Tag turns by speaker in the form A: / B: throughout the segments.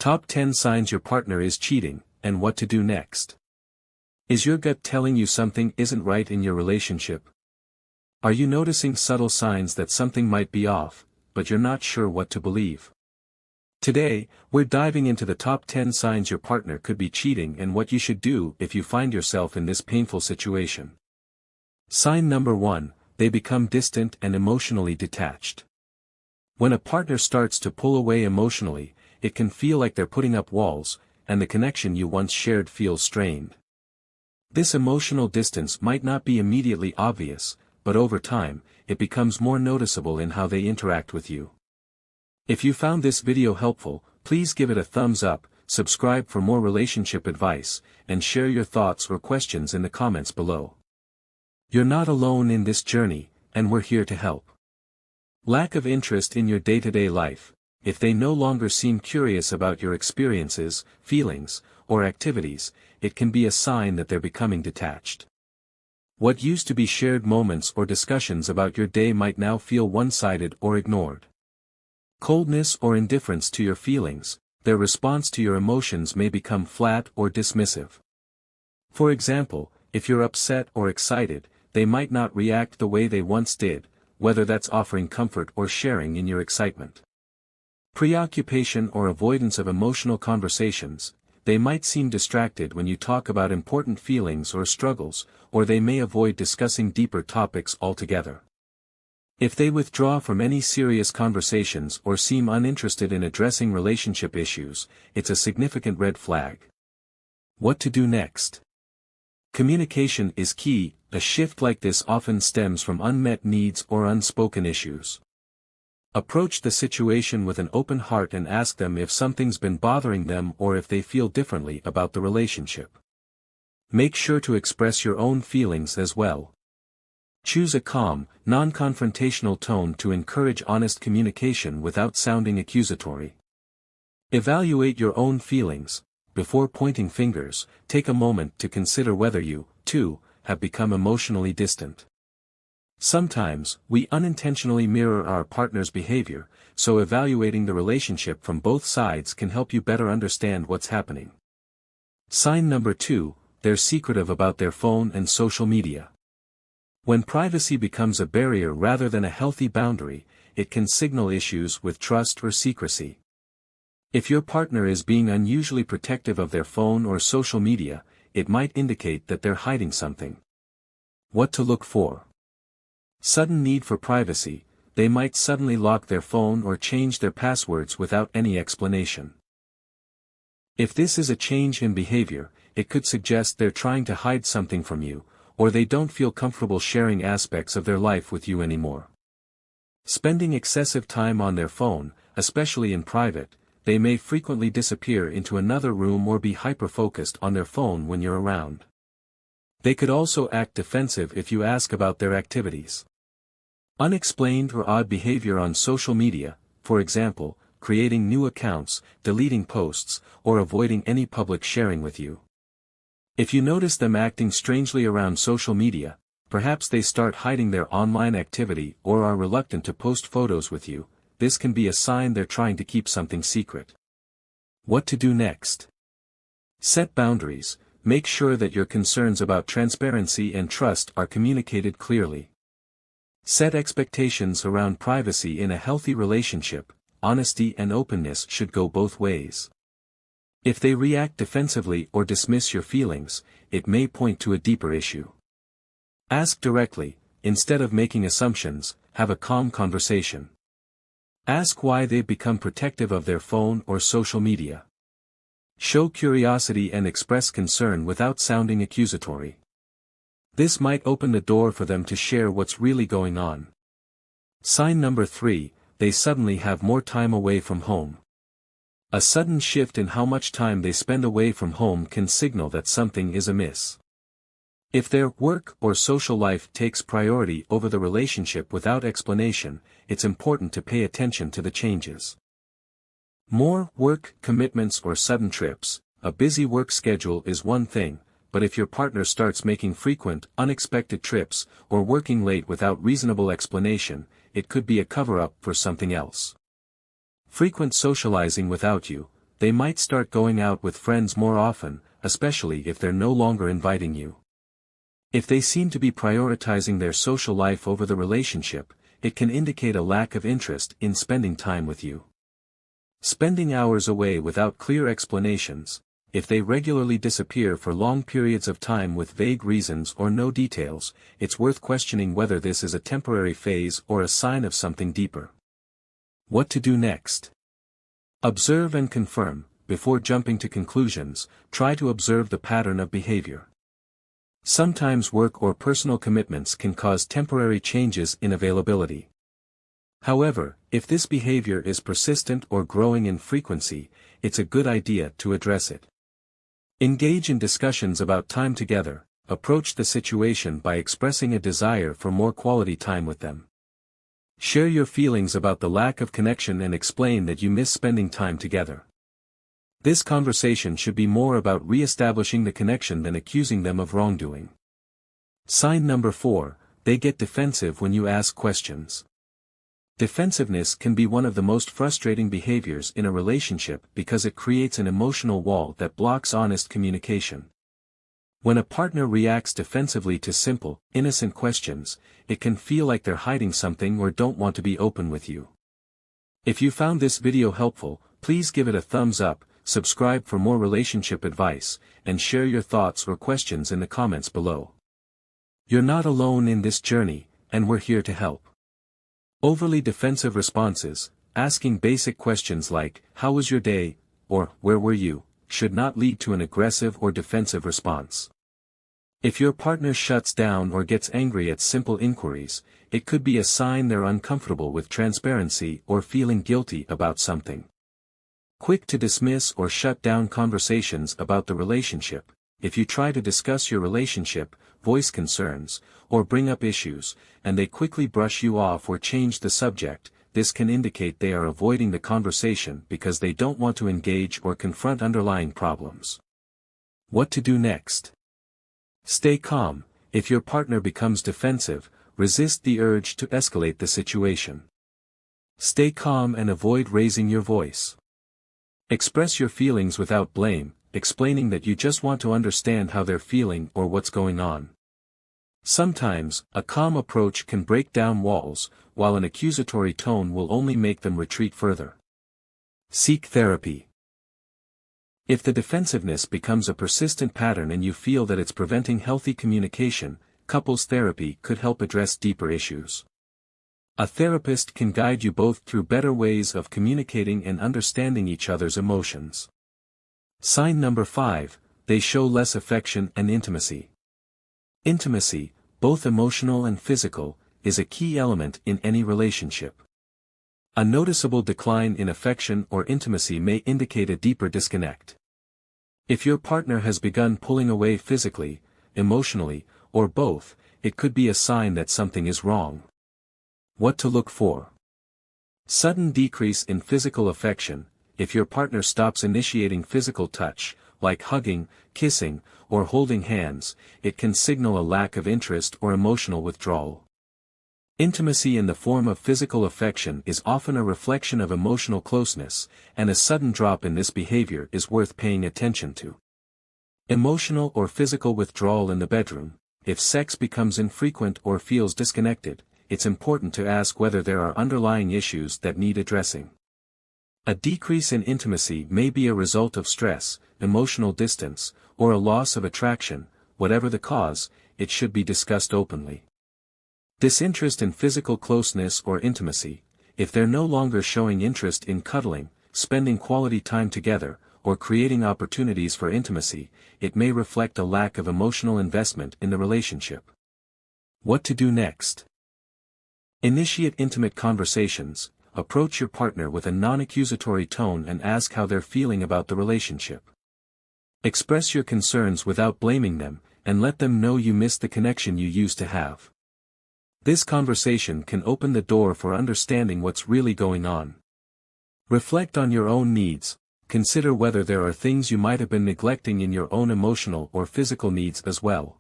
A: Top 10 signs your partner is cheating, and what to do next. Is your gut telling you something isn't right in your relationship? Are you noticing subtle signs that something might be off, but you're not sure what to believe? Today, we're diving into the top 10 signs your partner could be cheating and what you should do if you find yourself in this painful situation. Sign number 1, they become distant and emotionally detached. When a partner starts to pull away emotionally, it can feel like they're putting up walls, and the connection you once shared feels strained. This emotional distance might not be immediately obvious, but over time, it becomes more noticeable in how they interact with you. If you found this video helpful, please give it a thumbs up, subscribe for more relationship advice, and share your thoughts or questions in the comments below. You're not alone in this journey, and we're here to help. Lack of interest in your day-to-day life. If they no longer seem curious about your experiences, feelings, or activities, it can be a sign that they're becoming detached. What used to be shared moments or discussions about your day might now feel one-sided or ignored. Coldness or indifference to your feelings, their response to your emotions may become flat or dismissive. For example, if you're upset or excited, they might not react the way they once did, whether that's offering comfort or sharing in your excitement. Preoccupation or avoidance of emotional conversations, they might seem distracted when you talk about important feelings or struggles, or they may avoid discussing deeper topics altogether. If they withdraw from any serious conversations or seem uninterested in addressing relationship issues, it's a significant red flag. What to do next? Communication is key. A shift like this often stems from unmet needs or unspoken issues. Approach the situation with an open heart and ask them if something's been bothering them or if they feel differently about the relationship. Make sure to express your own feelings as well. Choose a calm, non-confrontational tone to encourage honest communication without sounding accusatory. Evaluate your own feelings. Before pointing fingers, take a moment to consider whether you, too, have become emotionally distant. Sometimes, we unintentionally mirror our partner's behavior, so evaluating the relationship from both sides can help you better understand what's happening. Sign number 2, they're secretive about their phone and social media. When privacy becomes a barrier rather than a healthy boundary, it can signal issues with trust or secrecy. If your partner is being unusually protective of their phone or social media, it might indicate that they're hiding something. What to look for? Sudden need for privacy. They might suddenly lock their phone or change their passwords without any explanation. If this is a change in behavior, it could suggest they're trying to hide something from you, or they don't feel comfortable sharing aspects of their life with you anymore. Spending excessive time on their phone, especially in private, they may frequently disappear into another room or be hyper-focused on their phone when you're around. They could also act defensive if you ask about their activities. Unexplained or odd behavior on social media, for example, creating new accounts, deleting posts, or avoiding any public sharing with you. If you notice them acting strangely around social media, perhaps they start hiding their online activity or are reluctant to post photos with you. This can be a sign they're trying to keep something secret. What to do next? Set boundaries. Make sure that your concerns about transparency and trust are communicated clearly. Set expectations around privacy in a healthy relationship. Honesty and openness should go both ways. If they react defensively or dismiss your feelings, it may point to a deeper issue. Ask directly, instead of making assumptions. Have a calm conversation. Ask why they've become protective of their phone or social media. Show curiosity and express concern without sounding accusatory. This might open the door for them to share what's really going on. Sign number 3, they suddenly have more time away from home. A sudden shift in how much time they spend away from home can signal that something is amiss. If their work or social life takes priority over the relationship without explanation, it's important to pay attention to the changes. More work commitments or sudden trips. A busy work schedule is one thing, but if your partner starts making frequent, unexpected trips, or working late without reasonable explanation, it could be a cover-up for something else. Frequent socializing without you. they might start going out with friends more often, especially if they're no longer inviting you. If they seem to be prioritizing their social life over the relationship, it can indicate a lack of interest in spending time with you. Spending hours away without clear explanations. If they regularly disappear for long periods of time with vague reasons or no details, it's worth questioning whether this is a temporary phase or a sign of something deeper. What to do next? Observe and confirm. Before jumping to conclusions, try to observe the pattern of behavior. Sometimes work or personal commitments can cause temporary changes in availability. However, if this behavior is persistent or growing in frequency, it's a good idea to address it. Engage in discussions about time together. Approach the situation by expressing a desire for more quality time with them. Share your feelings about the lack of connection and explain that you miss spending time together. This conversation should be more about re-establishing the connection than accusing them of wrongdoing. Sign number 4, they get defensive when you ask questions. Defensiveness can be one of the most frustrating behaviors in a relationship because it creates an emotional wall that blocks honest communication. When a partner reacts defensively to simple, innocent questions, it can feel like they're hiding something or don't want to be open with you. If you found this video helpful, please give it a thumbs up, subscribe for more relationship advice, and share your thoughts or questions in the comments below. You're not alone in this journey, and we're here to help. Overly defensive responses, asking basic questions like, "How was your day?" or "Where were you?" should not lead to an aggressive or defensive response. If your partner shuts down or gets angry at simple inquiries, it could be a sign they're uncomfortable with transparency or feeling guilty about something. Quick to dismiss or shut down conversations about the relationship. If you try to discuss your relationship, voice concerns, or bring up issues, and they quickly brush you off or change the subject, this can indicate they are avoiding the conversation because they don't want to engage or confront underlying problems. What to do next? Stay calm. If your partner becomes defensive, resist the urge to escalate the situation. Stay calm and avoid raising your voice. Express your feelings without blame, explaining that you just want to understand how they're feeling or what's going on. Sometimes, a calm approach can break down walls, while an accusatory tone will only make them retreat further. Seek therapy. If the defensiveness becomes a persistent pattern and you feel that it's preventing healthy communication, couples therapy could help address deeper issues. A therapist can guide you both through better ways of communicating and understanding each other's emotions. Sign number 5, they show less affection and intimacy. Intimacy, both emotional and physical, is a key element in any relationship. A noticeable decline in affection or intimacy may indicate a deeper disconnect. If your partner has begun pulling away physically, emotionally, or both, it could be a sign that something is wrong. What to look for? Sudden decrease in physical affection. If your partner stops initiating physical touch, like hugging, kissing, or holding hands, it can signal a lack of interest or emotional withdrawal. Intimacy in the form of physical affection is often a reflection of emotional closeness, and a sudden drop in this behavior is worth paying attention to. Emotional or physical withdrawal in the bedroom. If sex becomes infrequent or feels disconnected, it's important to ask whether there are underlying issues that need addressing. A decrease in intimacy may be a result of stress, emotional distance, or a loss of attraction. Whatever the cause, it should be discussed openly. Disinterest in physical closeness or intimacy. If they're no longer showing interest in cuddling, spending quality time together, or creating opportunities for intimacy, it may reflect a lack of emotional investment in the relationship. What to do next? Initiate intimate conversations. Approach your partner with a non-accusatory tone and ask how they're feeling about the relationship. Express your concerns without blaming them, and let them know you miss the connection you used to have. This conversation can open the door for understanding what's really going on. Reflect on your own needs. Consider whether there are things you might have been neglecting in your own emotional or physical needs as well.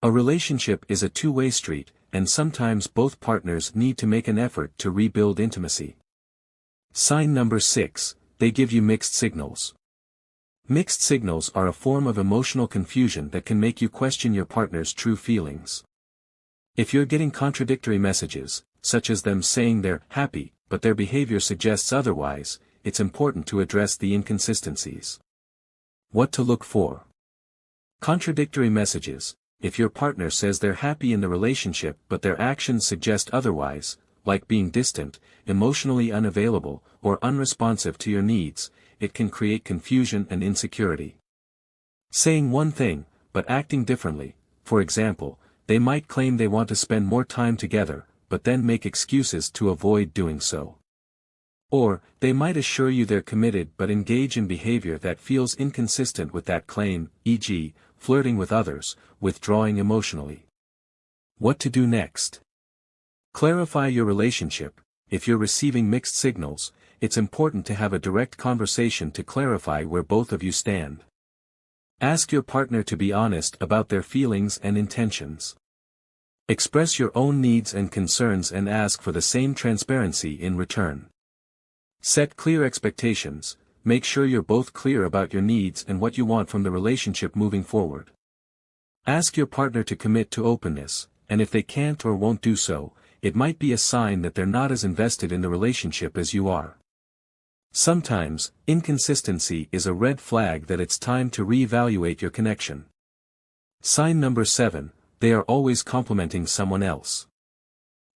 A: A relationship is a two-way street, and sometimes both partners need to make an effort to rebuild intimacy. Sign number 6, they give you mixed signals. Mixed signals are a form of emotional confusion that can make you question your partner's true feelings. If you're getting contradictory messages, such as them saying they're happy, but their behavior suggests otherwise, it's important to address the inconsistencies. What to look for? Contradictory messages. If your partner says they're happy in the relationship but their actions suggest otherwise, like being distant, emotionally unavailable, or unresponsive to your needs, it can create confusion and insecurity. Saying one thing, but acting differently. For example, they might claim they want to spend more time together, but then make excuses to avoid doing so. Or, they might assure you they're committed but engage in behavior that feels inconsistent with that claim, e.g., flirting with others, withdrawing emotionally. What to do next? Clarify your relationship. If you're receiving mixed signals, it's important to have a direct conversation to clarify where both of you stand. Ask your partner to be honest about their feelings and intentions. Express your own needs and concerns and ask for the same transparency in return. Set clear expectations. Make sure you're both clear about your needs and what you want from the relationship moving forward. Ask your partner to commit to openness, and if they can't or won't do so, it might be a sign that they're not as invested in the relationship as you are. Sometimes, inconsistency is a red flag that it's time to reevaluate your connection. Sign number 7, they are always complimenting someone else.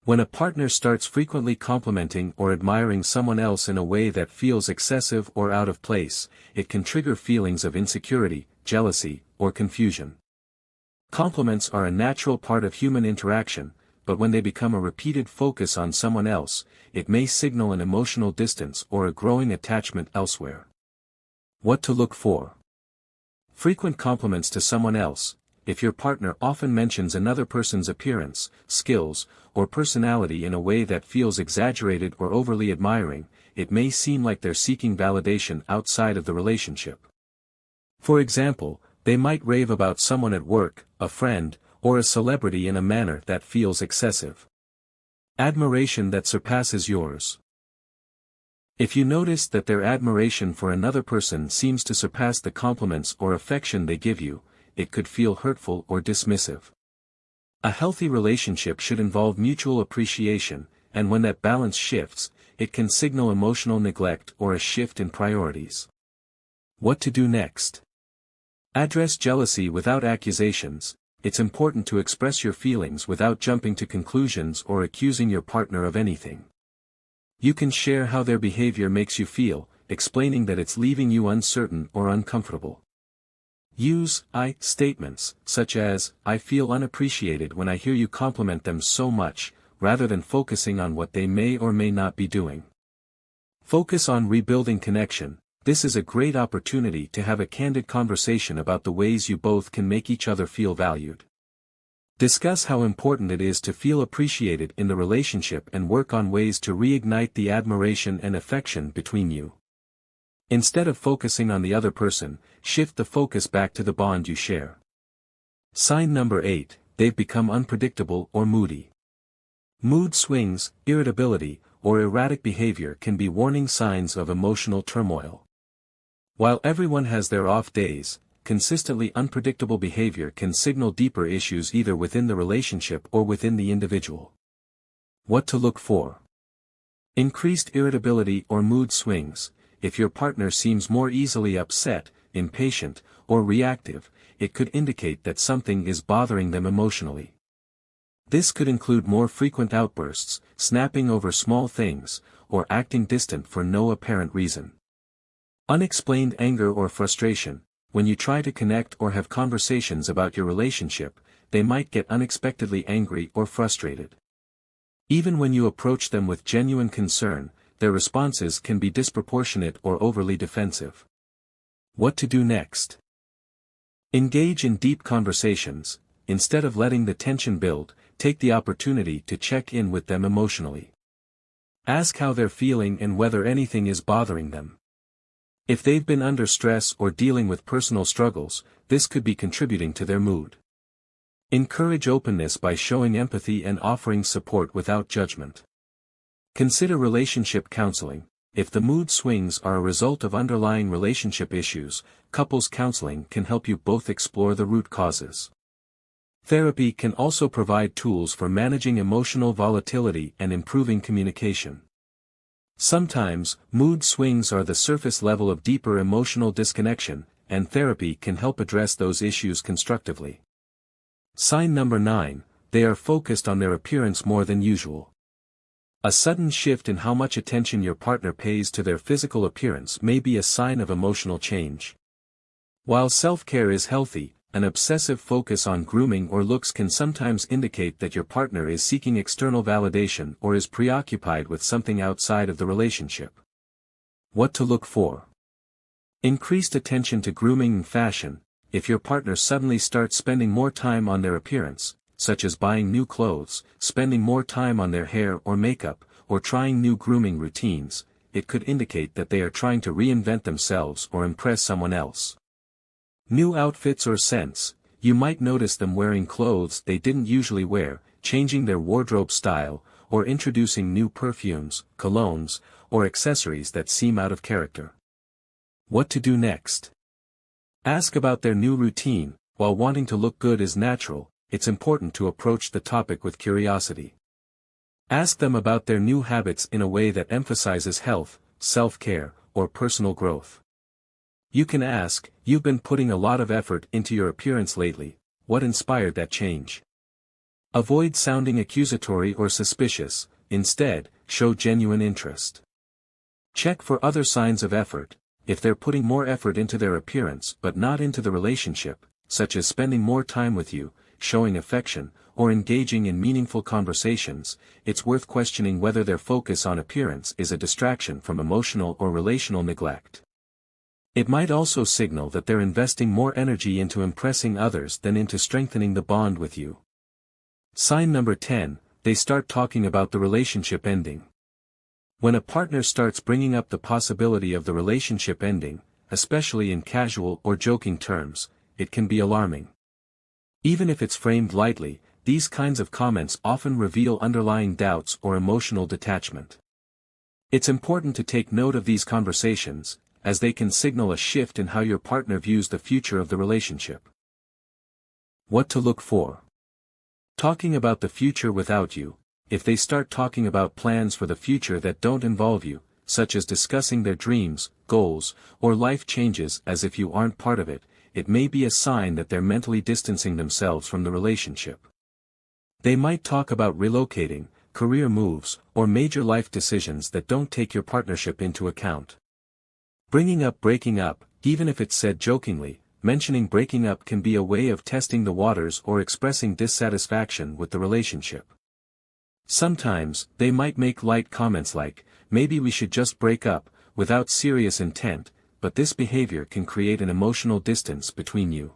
A: When a partner starts frequently complimenting or admiring someone else in a way that feels excessive or out of place, it can trigger feelings of insecurity, jealousy, or confusion. Compliments are a natural part of human interaction, but when they become a repeated focus on someone else, it may signal an emotional distance or a growing attachment elsewhere. What to look for? Frequent compliments to someone else. If your partner often mentions another person's appearance, skills, or personality in a way that feels exaggerated or overly admiring, it may seem like they're seeking validation outside of the relationship. For example, they might rave about someone at work, a friend, or a celebrity in a manner that feels excessive. Admiration that surpasses yours. If you notice that their admiration for another person seems to surpass the compliments or affection they give you, it could feel hurtful or dismissive. A healthy relationship should involve mutual appreciation, and when that balance shifts, it can signal emotional neglect or a shift in priorities. What to do next? Address jealousy without accusations. It's important to express your feelings without jumping to conclusions or accusing your partner of anything. You can share how their behavior makes you feel, explaining that it's leaving you uncertain or uncomfortable. Use I statements, such as, I feel unappreciated when I hear you compliment them so much, rather than focusing on what they may or may not be doing. Focus on rebuilding connection. This is a great opportunity to have a candid conversation about the ways you both can make each other feel valued. Discuss how important it is to feel appreciated in the relationship and work on ways to reignite the admiration and affection between you. Instead of focusing on the other person, shift the focus back to the bond you share. Sign number 8, they've become unpredictable or moody. Mood swings, irritability, or erratic behavior can be warning signs of emotional turmoil. While everyone has their off days, consistently unpredictable behavior can signal deeper issues either within the relationship or within the individual. What to look for? Increased irritability or mood swings. If your partner seems more easily upset, impatient, or reactive, it could indicate that something is bothering them emotionally. This could include more frequent outbursts, snapping over small things, or acting distant for no apparent reason. Unexplained anger or frustration. When you try to connect or have conversations about your relationship, they might get unexpectedly angry or frustrated. Even when you approach them with genuine concern, their responses can be disproportionate or overly defensive. What to do next? Engage in deep conversations. Instead of letting the tension build, take the opportunity to check in with them emotionally. Ask how they're feeling and whether anything is bothering them. If they've been under stress or dealing with personal struggles, this could be contributing to their mood. Encourage openness by showing empathy and offering support without judgment. Consider relationship counseling. If the mood swings are a result of underlying relationship issues, couples counseling can help you both explore the root causes. Therapy can also provide tools for managing emotional volatility and improving communication. Sometimes, mood swings are the surface level of deeper emotional disconnection, and therapy can help address those issues constructively. Sign number 9, they are focused on their appearance more than usual. A sudden shift in how much attention your partner pays to their physical appearance may be a sign of emotional change. While self-care is healthy, an obsessive focus on grooming or looks can sometimes indicate that your partner is seeking external validation or is preoccupied with something outside of the relationship. What to look for? Increased attention to grooming and fashion. If your partner suddenly starts spending more time on their appearance, such as buying new clothes, spending more time on their hair or makeup, or trying new grooming routines, it could indicate that they are trying to reinvent themselves or impress someone else. New outfits or scents. You might notice them wearing clothes they didn't usually wear, changing their wardrobe style, or introducing new perfumes, colognes, or accessories that seem out of character. What to do next? Ask about their new routine. While wanting to look good is natural, it's important to approach the topic with curiosity. Ask them about their new habits in a way that emphasizes health, self-care, or personal growth. You can ask, "You've been putting a lot of effort into your appearance lately, what inspired that change?" Avoid sounding accusatory or suspicious, instead, show genuine interest. Check for other signs of effort. If they're putting more effort into their appearance but not into the relationship, such as spending more time with you, showing affection, or engaging in meaningful conversations, it's worth questioning whether their focus on appearance is a distraction from emotional or relational neglect. It might also signal that they're investing more energy into impressing others than into strengthening the bond with you. Sign number 10, they start talking about the relationship ending. When a partner starts bringing up the possibility of the relationship ending, especially in casual or joking terms, it can be alarming. Even if it's framed lightly, these kinds of comments often reveal underlying doubts or emotional detachment. It's important to take note of these conversations, as they can signal a shift in how your partner views the future of the relationship. What to look for? Talking about the future without you. If they start talking about plans for the future that don't involve you, such as discussing their dreams, goals, or life changes as if you aren't part of it, it may be a sign that they're mentally distancing themselves from the relationship. They might talk about relocating, career moves, or major life decisions that don't take your partnership into account. Bringing up breaking up, even if it's said jokingly, mentioning breaking up can be a way of testing the waters or expressing dissatisfaction with the relationship. Sometimes, they might make light comments like, "Maybe we should just break up," without serious intent, but this behavior can create an emotional distance between you.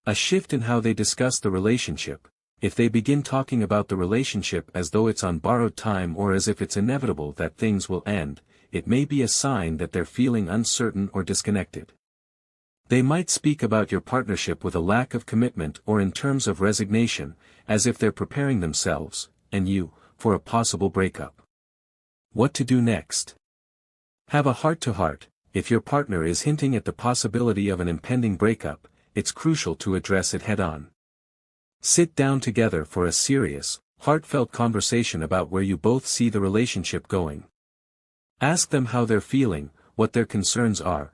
A: A shift in how they discuss the relationship. If they begin talking about the relationship as though it's on borrowed time or as if it's inevitable that things will end, it may be a sign that they're feeling uncertain or disconnected. They might speak about your partnership with a lack of commitment or in terms of resignation, as if they're preparing themselves, and you, for a possible breakup. What to do next? Have a heart-to-heart. If your partner is hinting at the possibility of an impending breakup, it's crucial to address it head-on. Sit down together for a serious, heartfelt conversation about where you both see the relationship going. Ask them how they're feeling, what their concerns are,